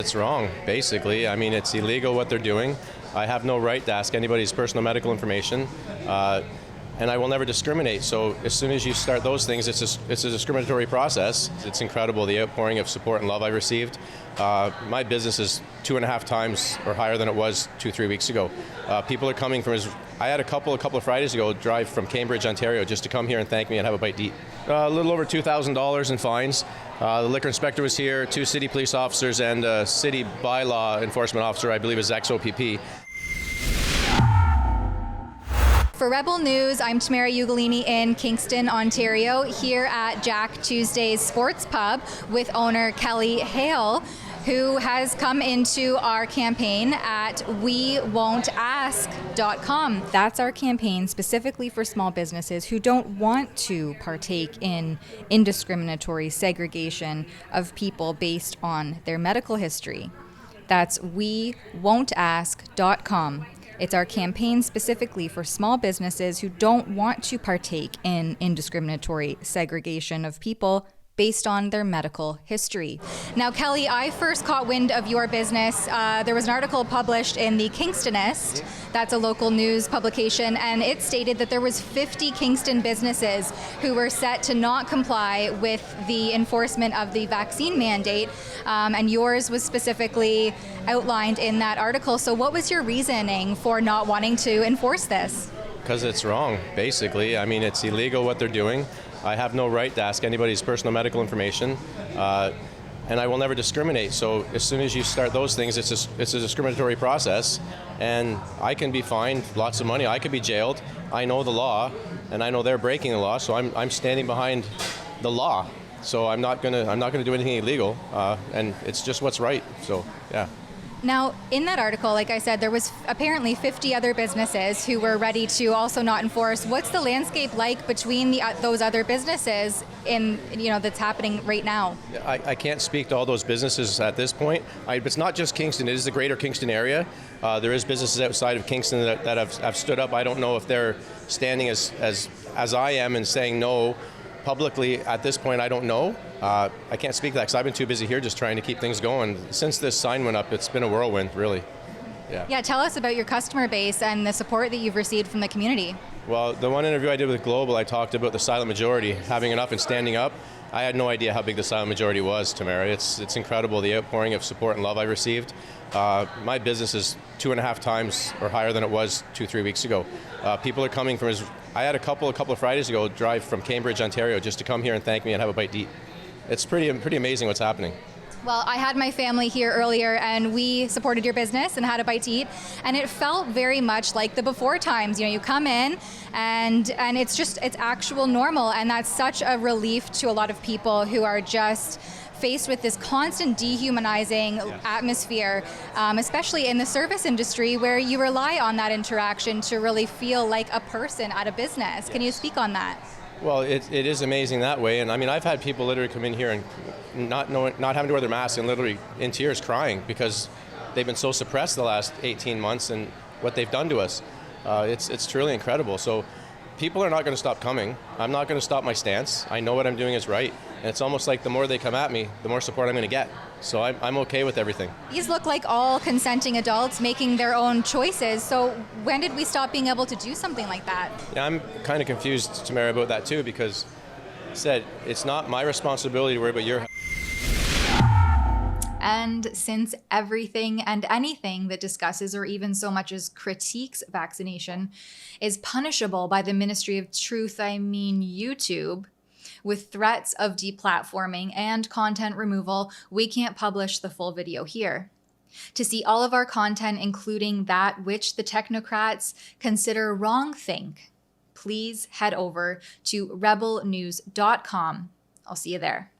it's wrong, basically. I mean, it's illegal what they're doing. I have no right to ask anybody's personal medical information, and I will never discriminate. So as soon as you start those things, it's a discriminatory process. It's incredible, the outpouring of support and love I've received. My business is 2.5 times or higher than it was 2-3 weeks ago. People are coming from, I had a couple of Fridays ago drive from Cambridge, Ontario, just to come here and thank me and have a bite to eat. A little over $2,000 in fines. The liquor inspector was here, 2 city police officers, and a city bylaw enforcement officer, I believe is ex-OPP. For Rebel News, I'm Tamara Ugolini in Kingston, Ontario, here at Jack Tuesday's Sports Pub with owner Kelly Hale, who has come into our campaign at WeWon'tAsk.com. That's our campaign specifically for small businesses who don't want to partake in indiscriminatory segregation of people based on their medical history. That's WeWon'tAsk.com. It's our campaign specifically for small businesses who don't want to partake in indiscriminatory segregation of people based on their medical history. Now, Kelly, I first caught wind of your business. There was an article published in the Kingstonist, that's a local news publication, and it stated that there was 50 Kingston businesses who were set to not comply with the enforcement of the vaccine mandate, and yours was specifically outlined in that article. So what was your reasoning for not wanting to enforce this? Because it's wrong, basically. I mean, it's illegal what they're doing. I have no right to ask anybody's personal medical information, and I will never discriminate. So as soon as you start those things, it's a discriminatory process, and I can be fined lots of money. I could be jailed. I know the law, and I know they're breaking the law. So I'm standing behind the law. So I'm not gonna do anything illegal, and it's just what's right. So yeah. Now, in that article, like I said, there was apparently 50 other businesses who were ready to also not enforce. What's the landscape like between those other businesses that's happening right now? I can't speak to all those businesses at this point. It's not just Kingston, it is the greater Kingston area. There is businesses outside of Kingston that have stood up. I don't know if they're standing as I am and saying no publicly at this point. I don't know. I can't speak to that because I've been too busy here just trying to keep things going. Since this sign went up, it's been a whirlwind, really. Yeah, tell us about your customer base and the support that you've received from the community. Well, the one interview I did with Global, I talked about the silent majority, having enough and standing up. I had no idea how big the silent majority was, Tamara. It's incredible, the outpouring of support and love I received. My business is 2.5 times or higher than it was 2-3 weeks ago. People are coming from, I had a couple of Fridays ago drive from Cambridge, Ontario, just to come here and thank me and have a bite to eat. It's pretty amazing what's happening. Well, I had my family here earlier and we supported your business and had a bite to eat, and it felt very much like the before times. You come in and it's actual normal, and that's such a relief to a lot of people who are just faced with this constant dehumanizing atmosphere, especially in the service industry where you rely on that interaction to really feel like a person at a business. Yes. Can you speak on that? Well, it is amazing that way, and I mean, I've had people literally come in here and not having to wear their mask and literally in tears crying because they've been so suppressed the last 18 months and what they've done to us. It's truly incredible. So people are not going to stop coming. I'm not going to stop my stance. I know what I'm doing is right, and it's almost like the more they come at me, the more support I'm going to get. So I'm okay with everything. These look like all consenting adults making their own choices. So when did we stop being able to do something like that? Yeah, I'm kind of confused, Tamara, about that too, because it's not my responsibility to worry about your health. And since everything and anything that discusses or even so much as critiques vaccination is punishable by the Ministry of Truth, I mean YouTube, with threats of deplatforming and content removal, we can't publish the full video here. To see all of our content, including that which the technocrats consider wrongthink, please head over to rebelnews.com. I'll see you there.